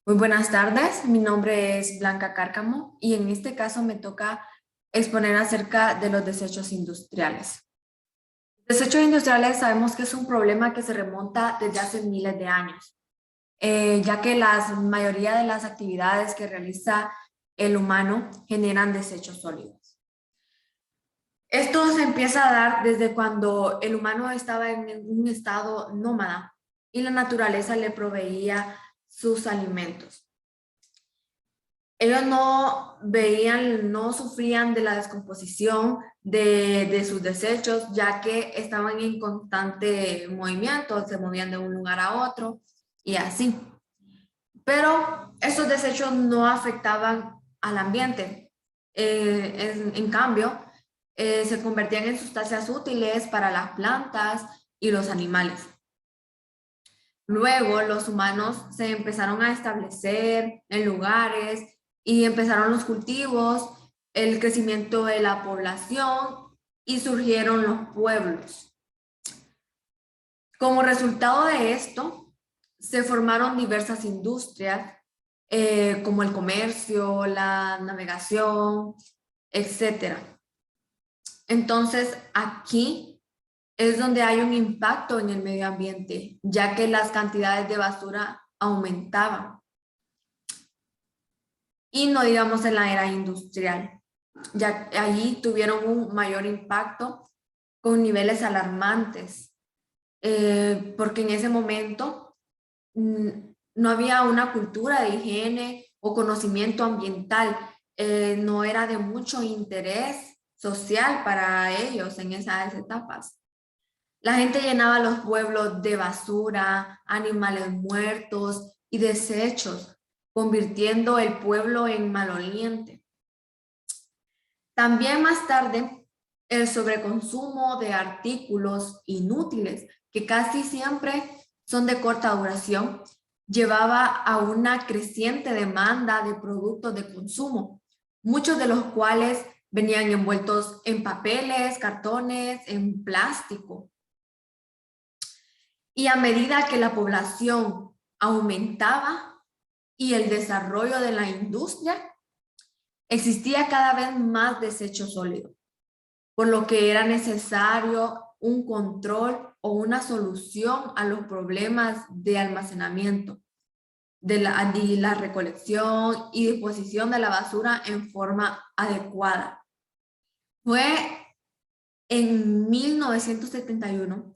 Muy buenas tardes, mi nombre es Blanca Cárcamo y en este caso me toca exponer acerca de los desechos industriales. Desechos industriales sabemos que es un problema que se remonta desde hace miles de años, ya que la mayoría de las actividades que realiza el humano generan desechos sólidos. Esto se empieza a dar desde cuando el humano estaba en un estado nómada y la naturaleza le proveía sus alimentos. Ellos no veían, no sufrían de la descomposición de sus desechos, ya que estaban en constante movimiento, se movían de un lugar a otro y así. Pero estos desechos no afectaban al ambiente. En cambio, se convertían en sustancias útiles para las plantas y los animales. Luego los humanos se empezaron a establecer en lugares y empezaron los cultivos, el crecimiento de la población y surgieron los pueblos. Como resultado de esto, se formaron diversas industrias como el comercio, la navegación, etcétera. Entonces, aquí es donde hay un impacto en el medio ambiente, ya que las cantidades de basura aumentaban. Y no digamos en la era industrial, ya que allí tuvieron un mayor impacto con niveles alarmantes, porque en ese momento no había una cultura de higiene o conocimiento ambiental, no era de mucho interés social para ellos en esas etapas. La gente llenaba los pueblos de basura, animales muertos y desechos, convirtiendo el pueblo en maloliente. También más tarde, el sobreconsumo de artículos inútiles, que casi siempre son de corta duración, llevaba a una creciente demanda de productos de consumo, muchos de los cuales venían envueltos en papeles, cartones, en plástico. Y a medida que la población aumentaba y el desarrollo de la industria, existía cada vez más desecho sólido, por lo que era necesario un control o una solución a los problemas de almacenamiento, de la recolección y disposición de la basura en forma adecuada. Fue en 1971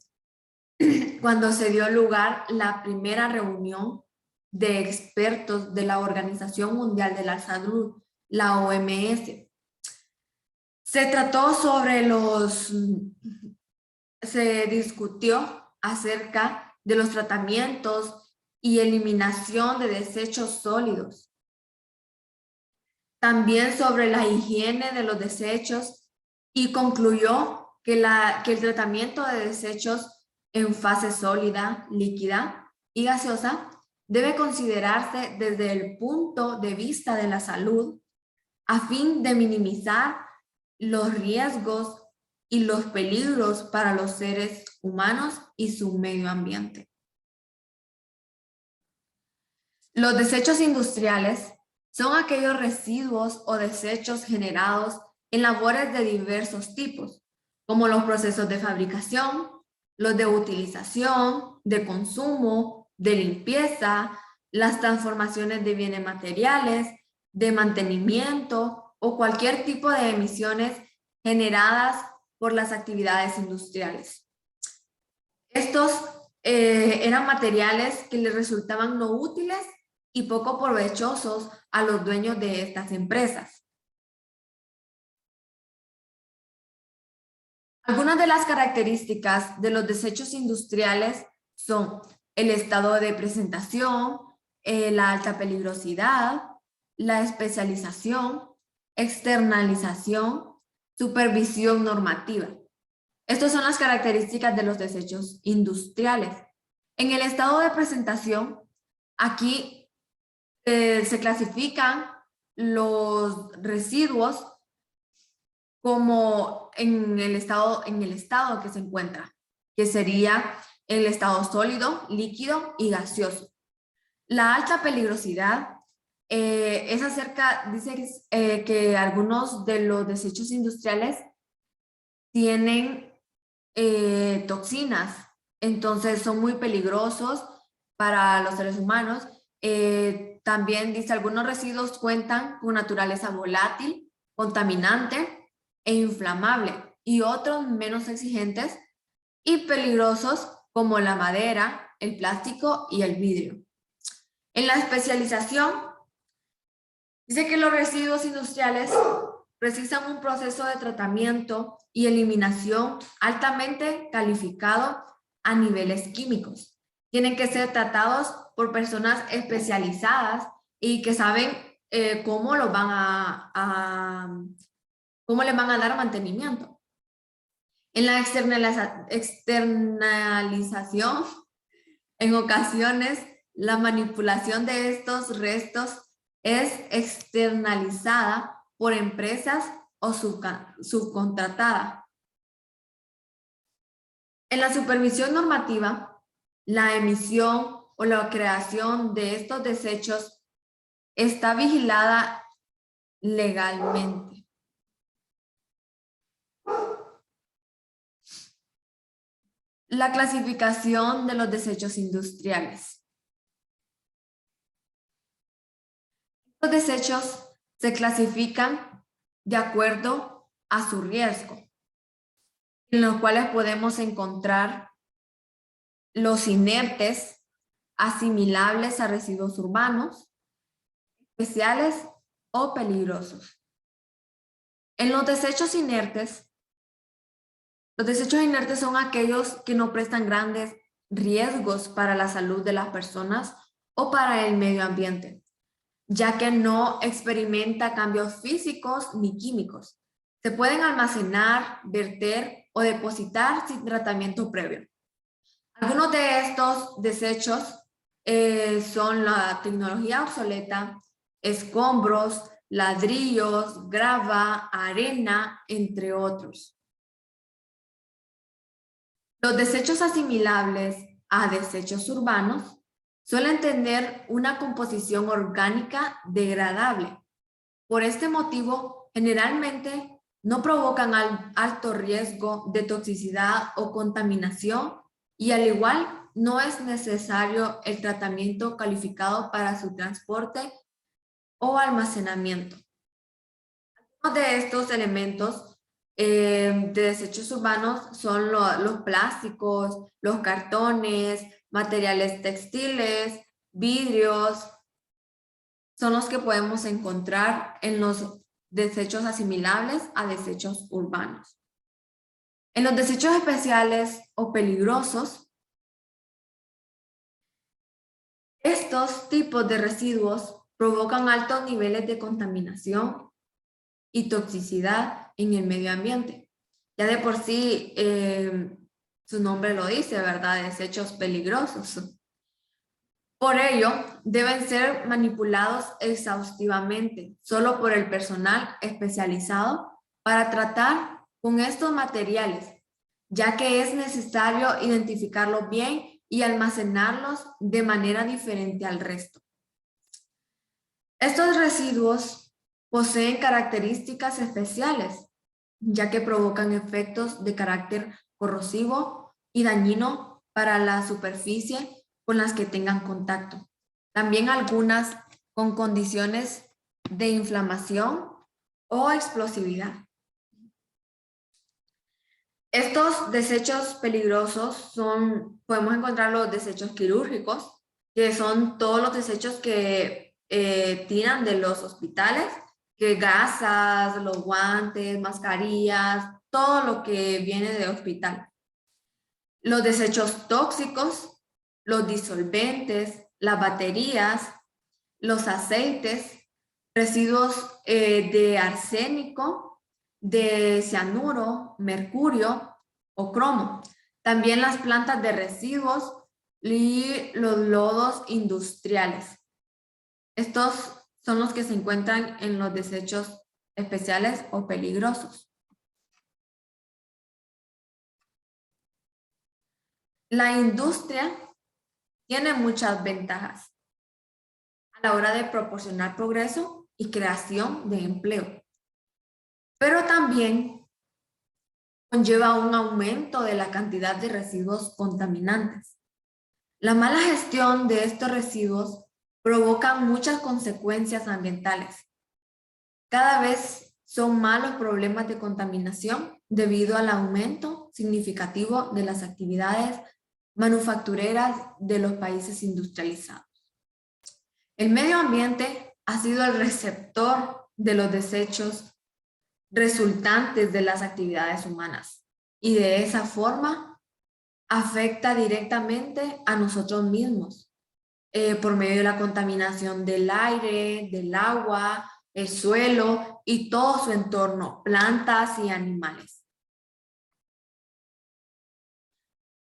cuando se dio lugar la primera reunión de expertos de la Organización Mundial de la Salud, la OMS. Se trató se discutió acerca de los tratamientos y eliminación de desechos sólidos. También sobre la higiene de los desechos y concluyó que el tratamiento de desechos en fase sólida, líquida y gaseosa debe considerarse desde el punto de vista de la salud a fin de minimizar los riesgos y los peligros para los seres humanos y su medio ambiente. Los desechos industriales son aquellos residuos o desechos generados en labores de diversos tipos, como los procesos de fabricación, los de utilización, de consumo, de limpieza, las transformaciones de bienes materiales, de mantenimiento o cualquier tipo de emisiones generadas por las actividades industriales. Estos eran materiales que les resultaban no útiles y poco provechosos a los dueños de estas empresas. Algunas de las características de los desechos industriales son el estado de presentación, la alta peligrosidad, la especialización, externalización, supervisión normativa. Estas son las características de los desechos industriales. En el estado de presentación, aquí se clasifican los residuos como en el estado que se encuentra, que sería el estado sólido, líquido y gaseoso. La alta peligrosidad es acerca, dice que algunos de los desechos industriales tienen toxinas, entonces son muy peligrosos para los seres humanos. También dice, algunos residuos cuentan con naturaleza volátil, contaminante e inflamable, y otros menos exigentes y peligrosos como la madera, el plástico y el vidrio. En la especialización, dice que los residuos industriales precisan un proceso de tratamiento y eliminación altamente calificado a niveles químicos. Tienen que ser tratados por personas especializadas y que saben cómo los van cómo le van a dar mantenimiento. En la externalización, en ocasiones, la manipulación de estos restos es externalizada por empresas o subcontratada. En la supervisión normativa, la emisión o la creación de estos desechos está vigilada legalmente. La clasificación de los desechos industriales. Los desechos se clasifican de acuerdo a su riesgo, en los cuales podemos encontrar los inertes, asimilables a residuos urbanos, especiales o peligrosos. En los desechos inertes son aquellos que no prestan grandes riesgos para la salud de las personas o para el medio ambiente, ya que no experimenta cambios físicos ni químicos. Se pueden almacenar, verter o depositar sin tratamiento previo. Algunos de estos desechos son la tecnología obsoleta, escombros, ladrillos, grava, arena, entre otros. Los desechos asimilables a desechos urbanos suelen tener una composición orgánica degradable. Por este motivo, generalmente no provocan alto riesgo de toxicidad o contaminación y al igual no es necesario el tratamiento calificado para su transporte o almacenamiento. Algunos de estos elementos de desechos urbanos son los plásticos, los cartones, materiales textiles, vidrios, son los que podemos encontrar en los desechos asimilables a desechos urbanos. En los desechos especiales o peligrosos, estos tipos de residuos provocan altos niveles de contaminación y toxicidad en el medio ambiente. Ya de por sí, su nombre lo dice, ¿verdad? Desechos peligrosos. Por ello, deben ser manipulados exhaustivamente, solo por el personal especializado para tratar con estos materiales, ya que es necesario identificarlos bien y almacenarlos de manera diferente al resto. Estos residuos poseen características especiales, ya que provocan efectos de carácter corrosivo y dañino para la superficie con las que tengan contacto. También algunas con condiciones de inflamación o explosividad. Estos desechos peligrosos podemos encontrar los desechos quirúrgicos, que son todos los desechos que tiran de los hospitales, que gasas, los guantes, mascarillas, todo lo que viene de hospital. Los desechos tóxicos, los disolventes, las baterías, los aceites, residuos de arsénico, de cianuro, mercurio o cromo. También las plantas de residuos y los lodos industriales. Estos son los que se encuentran en los desechos especiales o peligrosos. La industria tiene muchas ventajas. a la hora de proporcionar progreso y creación de empleo. Pero también conlleva un aumento de la cantidad de residuos contaminantes. La mala gestión de estos residuos provoca muchas consecuencias ambientales. Cada vez son más los problemas de contaminación debido al aumento significativo de las actividades manufactureras de los países industrializados. El medio ambiente ha sido el receptor de los desechos resultantes de las actividades humanas y de esa forma afecta directamente a nosotros mismos por medio de la contaminación del aire, del agua, el suelo y todo su entorno, plantas y animales.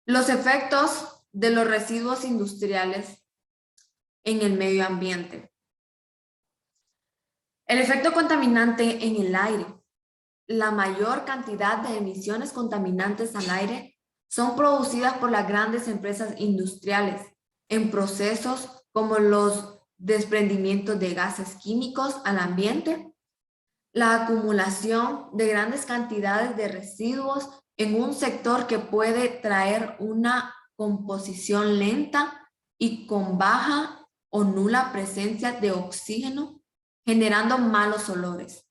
Los efectos de los residuos industriales en el medio ambiente. El efecto contaminante en el aire. La mayor cantidad de emisiones contaminantes al aire son producidas por las grandes empresas industriales en procesos como los desprendimientos de gases químicos al ambiente, la acumulación de grandes cantidades de residuos en un sector que puede traer una composición lenta y con baja o nula presencia de oxígeno, generando malos olores.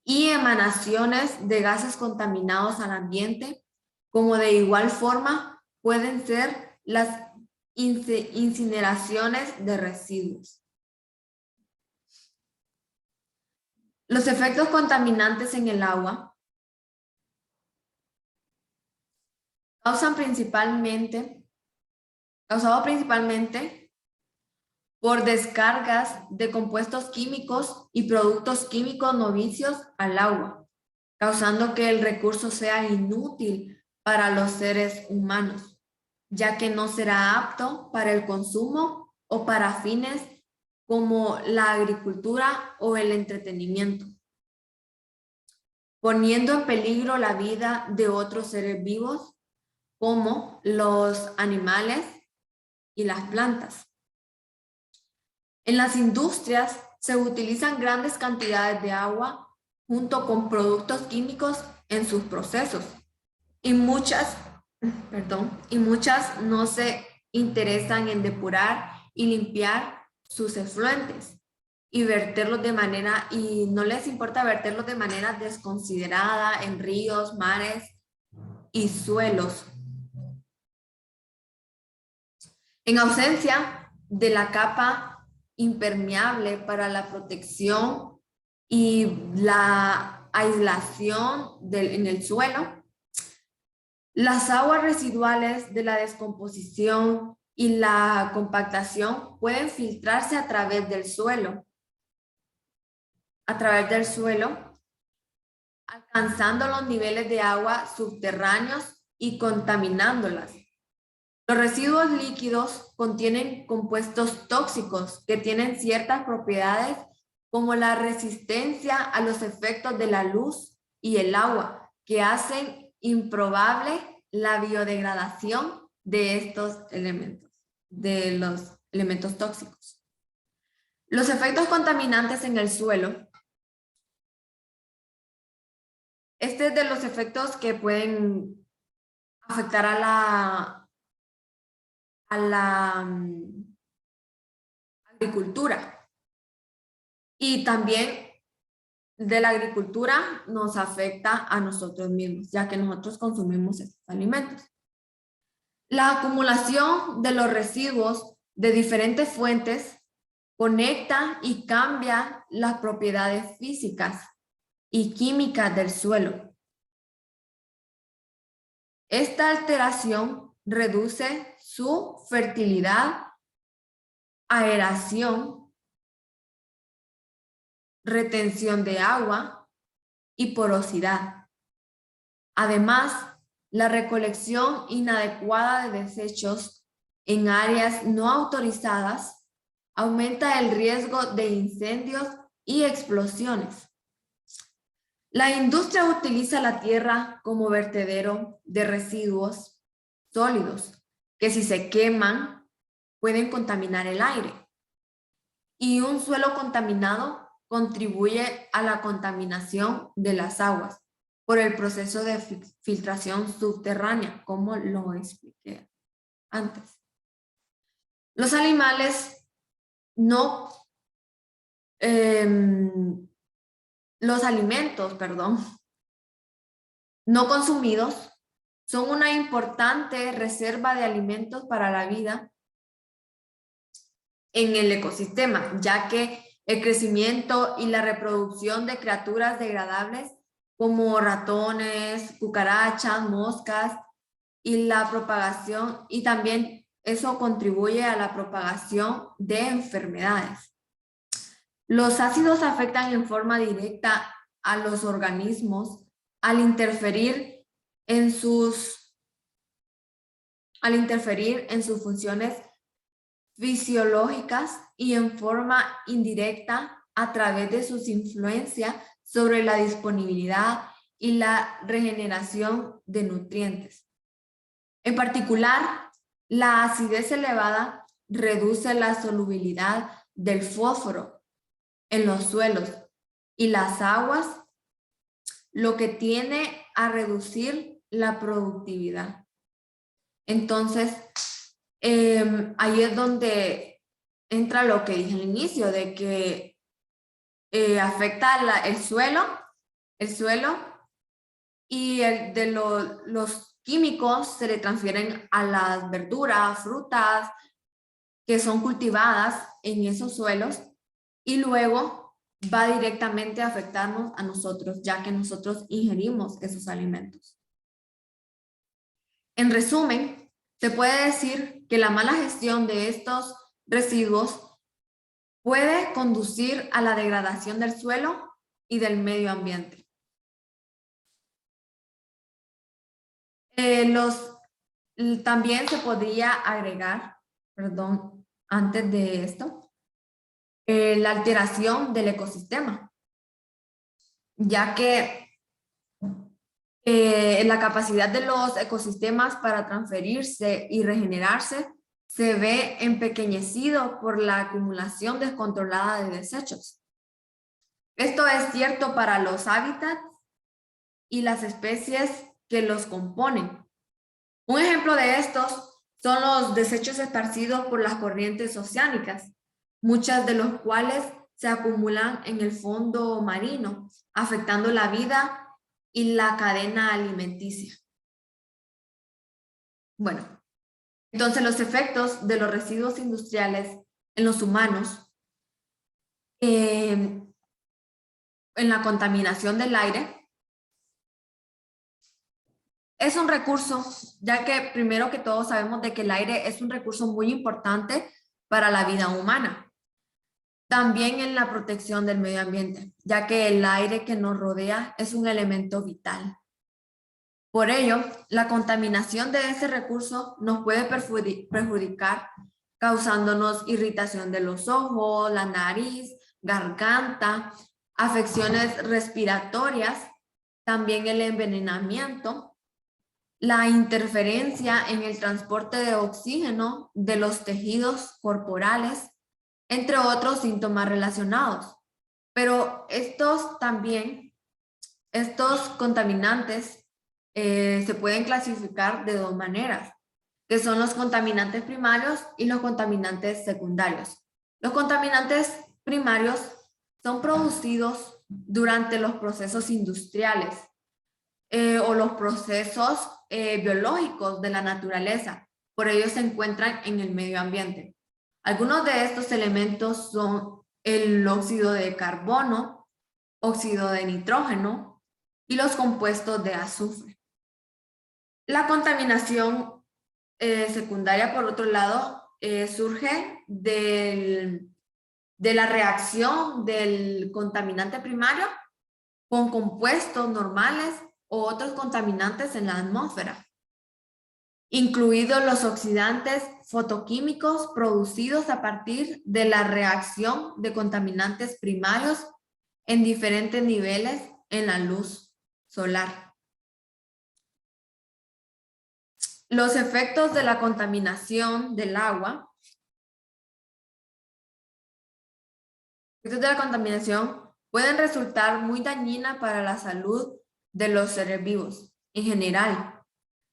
Y emanaciones de gases contaminados al ambiente, como de igual forma pueden ser las incineraciones de residuos. Los efectos contaminantes en el agua causados principalmente por descargas de compuestos químicos y productos químicos no vicios al agua, causando que el recurso sea inútil para los seres humanos, ya que no será apto para el consumo o para fines como la agricultura o el entretenimiento, poniendo en peligro la vida de otros seres vivos como los animales y las plantas. En las industrias se utilizan grandes cantidades de agua junto con productos químicos en sus procesos y muchas no se interesan en depurar y limpiar sus efluentes y no les importa verterlos de manera desconsiderada en ríos, mares y suelos. En ausencia de la capa impermeable para la protección y la aislación en el suelo, las aguas residuales de la descomposición y la compactación pueden filtrarse a través del suelo, alcanzando los niveles de agua subterráneos y contaminándolas. Los residuos líquidos contienen compuestos tóxicos que tienen ciertas propiedades como la resistencia a los efectos de la luz y el agua, que hacen improbable la biodegradación de estos elementos, de los elementos tóxicos. Los efectos contaminantes en el suelo. Este es de los efectos que pueden afectar a la agricultura. Y también de la agricultura nos afecta a nosotros mismos, ya que nosotros consumimos estos alimentos. La acumulación de los residuos de diferentes fuentes conecta y cambia las propiedades físicas y químicas del suelo. Esta alteración reduce su fertilidad, aeración, retención de agua y porosidad. Además, la recolección inadecuada de desechos en áreas no autorizadas aumenta el riesgo de incendios y explosiones. La industria utiliza la tierra como vertedero de residuos sólidos que si se queman pueden contaminar el aire Y un suelo contaminado contribuye a la contaminación de las aguas por el proceso de filtración subterránea, como lo expliqué antes. Los animales no, los alimentos, perdón, no consumidos son una importante reserva de alimentos para la vida en el ecosistema, ya que el crecimiento y la reproducción de criaturas degradables como ratones, cucarachas, moscas y la propagación, y también eso contribuye a la propagación de enfermedades. Los ácidos afectan en forma directa a los organismos al interferir en sus funciones fisiológicas y en forma indirecta a través de sus influencias sobre la disponibilidad y la regeneración de nutrientes. En particular, la acidez elevada reduce la solubilidad del fósforo en los suelos y las aguas, lo que tiende a reducir la productividad. Entonces, ahí es donde entra lo que dije al inicio, de que afecta el suelo y los químicos se le transfieren a las verduras, frutas que son cultivadas en esos suelos y luego va directamente a afectarnos a nosotros, ya que nosotros ingerimos esos alimentos. En resumen, se puede decir que la mala gestión de estos residuos puede conducir a la degradación del suelo y del medio ambiente. También se podría agregar, perdón, antes de esto, la alteración del ecosistema, ya que la capacidad de los ecosistemas para transferirse y regenerarse se ve empequeñecido por la acumulación descontrolada de desechos. Esto es cierto para los hábitats y las especies que los componen. Un ejemplo de estos son los desechos esparcidos por las corrientes oceánicas, muchas de los cuales se acumulan en el fondo marino, afectando la vida y la cadena alimenticia. Bueno, entonces los efectos de los residuos industriales en los humanos, en la contaminación del aire, es un recurso, ya que primero que todo sabemos de que el aire es un recurso muy importante para la vida humana. También en la protección del medio ambiente, ya que el aire que nos rodea es un elemento vital. Por ello, la contaminación de ese recurso nos puede perjudicar, causándonos irritación de los ojos, la nariz, garganta, afecciones respiratorias, también el envenenamiento, la interferencia en el transporte de oxígeno de los tejidos corporales, entre otros síntomas relacionados. Pero estos contaminantes se pueden clasificar de dos maneras, que son los contaminantes primarios y los contaminantes secundarios. Los contaminantes primarios son producidos durante los procesos industriales o los procesos biológicos de la naturaleza. Por ello se encuentran en el medio ambiente. Algunos de estos elementos son el óxido de carbono, óxido de nitrógeno y los compuestos de azufre. La contaminación secundaria, por otro lado, surge de la reacción del contaminante primario con compuestos normales o otros contaminantes en la atmósfera, incluidos los oxidantes fotoquímicos producidos a partir de la reacción de contaminantes primarios en diferentes niveles en la luz solar. Los efectos de la contaminación del agua efectos de la contaminación pueden resultar muy dañinas para la salud de los seres vivos en general,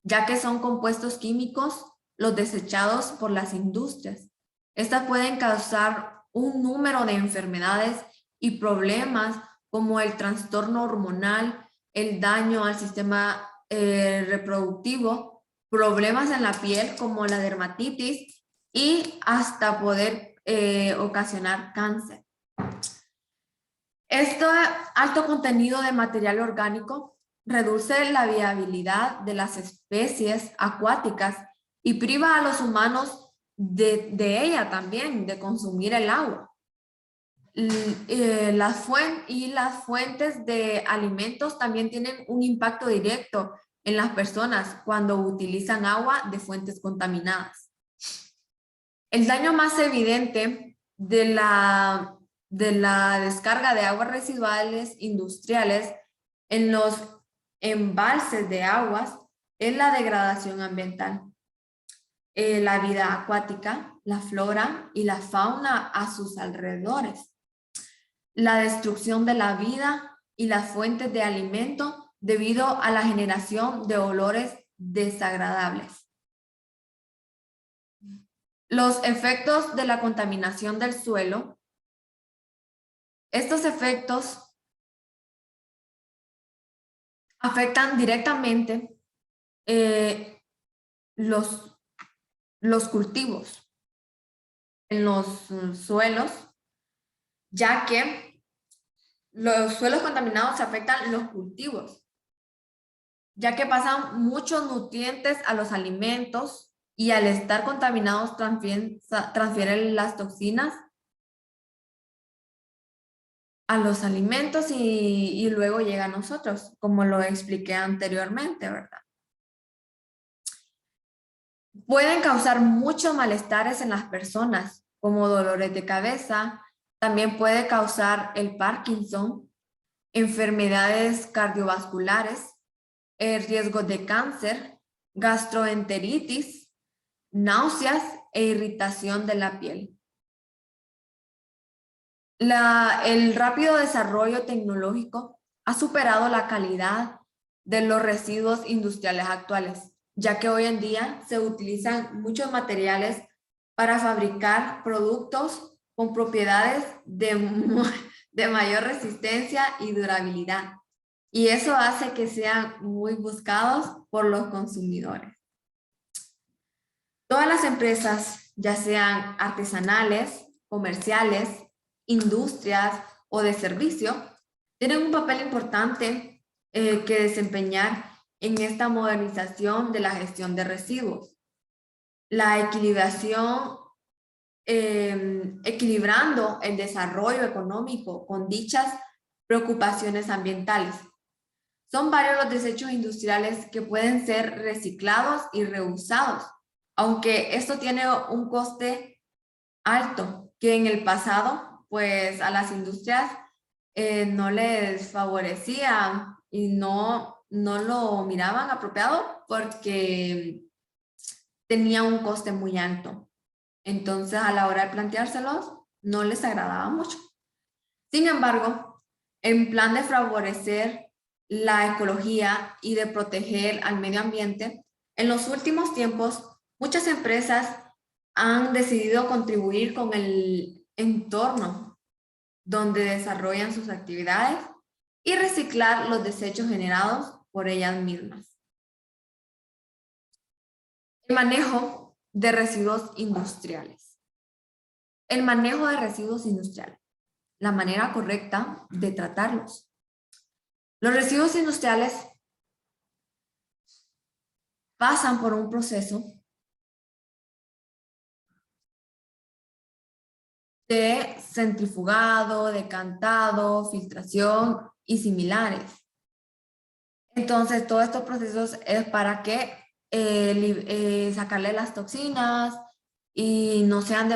ya que son compuestos químicos los desechados por las industrias. Estas pueden causar un número de enfermedades y problemas como el trastorno hormonal, el daño al sistema reproductivo, problemas en la piel como la dermatitis y hasta poder ocasionar cáncer. Este alto contenido de material orgánico reduce la viabilidad de las especies acuáticas y priva a los humanos de ella también, de consumir el agua. Las fuentes de alimentos también tienen un impacto directo en las personas cuando utilizan agua de fuentes contaminadas. El daño más evidente de la descarga de aguas residuales industriales en los embalses de aguas es la degradación ambiental. La vida acuática, la flora y la fauna a sus alrededores. La destrucción de la vida y las fuentes de alimento debido a la generación de olores desagradables. Los efectos de la contaminación del suelo. Estos efectos afectan directamente los cultivos en los suelos, ya que los suelos contaminados afectan los cultivos, ya que pasan muchos nutrientes a los alimentos y al estar contaminados transfieren las toxinas a los alimentos y luego llega a nosotros, como lo expliqué anteriormente, ¿verdad? Pueden causar muchos malestares en las personas, como dolores de cabeza, también puede causar el Parkinson, enfermedades cardiovasculares, el riesgo de cáncer, gastroenteritis, náuseas e irritación de la piel. El rápido desarrollo tecnológico ha superado la calidad de los residuos industriales actuales, ya que hoy en día se utilizan muchos materiales para fabricar productos con propiedades de mayor resistencia y durabilidad. Y eso hace que sean muy buscados por los consumidores. Todas las empresas, ya sean artesanales, comerciales, industrias o de servicio, tienen un papel importante que desempeñar en esta modernización de la gestión de residuos. La equilibrando el desarrollo económico con dichas preocupaciones ambientales. Son varios los desechos industriales que pueden ser reciclados y reusados, aunque esto tiene un coste alto, que en el pasado, pues a las industrias no les favorecía y no lo miraban apropiado porque tenía un coste muy alto. Entonces, a la hora de planteárselos, no les agradaba mucho. Sin embargo, en plan de favorecer la ecología y de proteger al medio ambiente, en los últimos tiempos, muchas empresas han decidido contribuir con el entorno donde desarrollan sus actividades y reciclar los desechos generados por ellas mismas. El manejo de residuos industriales. El manejo de residuos industriales. La manera correcta de tratarlos. Los residuos industriales pasan por un proceso de centrifugado, decantado, filtración y similares. Entonces, todos estos procesos es para que sacarle las toxinas y no sean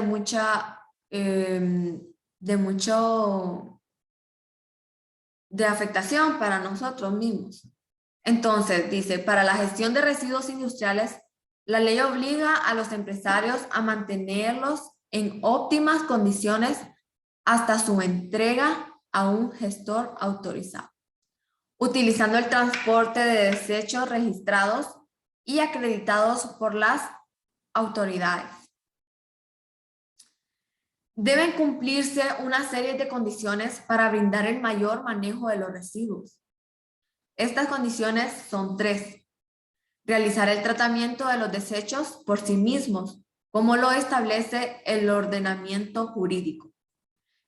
de afectación para nosotros mismos. Entonces, dice, para la gestión de residuos industriales, la ley obliga a los empresarios a mantenerlos en óptimas condiciones hasta su entrega a un gestor autorizado, utilizando el transporte de desechos registrados y acreditados por las autoridades. Deben cumplirse una serie de condiciones para brindar el mayor manejo de los residuos. Estas condiciones son 3. Realizar el tratamiento de los desechos por sí mismos, como lo establece el ordenamiento jurídico.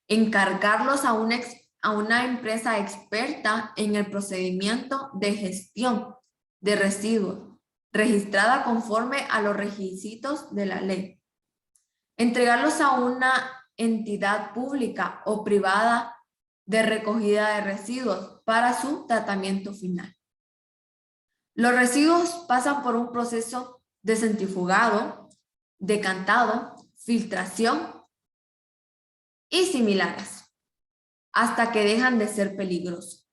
Encargarlos a una empresa experta en el procedimiento de gestión de residuos, registrada conforme a los requisitos de la ley. Entregarlos a una entidad pública o privada de recogida de residuos para su tratamiento final. Los residuos pasan por un proceso de centrifugado, decantado, filtración y similares, hasta que dejan de ser peligrosos.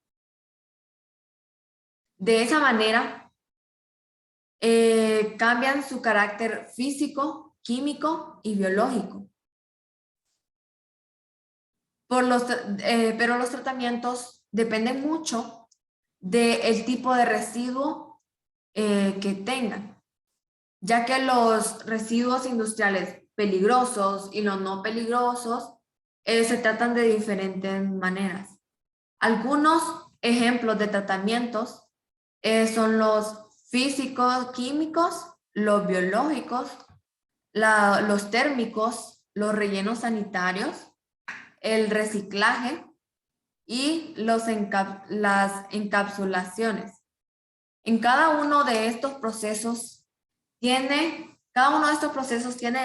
De esa manera, cambian su carácter físico, químico y biológico. Pero los tratamientos dependen mucho del tipo de residuo que tengan, ya que los residuos industriales peligrosos y los no peligrosos se tratan de diferentes maneras. Algunos ejemplos de tratamientos son los físicos, químicos, los biológicos, los térmicos, los rellenos sanitarios, el reciclaje y las encapsulaciones. En cada uno de estos procesos tiene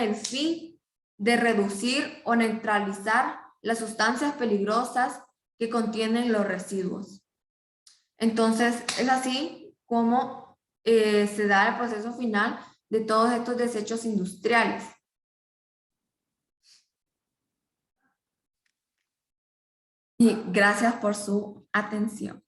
el fin de reducir o neutralizar las sustancias peligrosas que contienen los residuos. Entonces, es así como se da el proceso final de todos estos desechos industriales. Y gracias por su atención.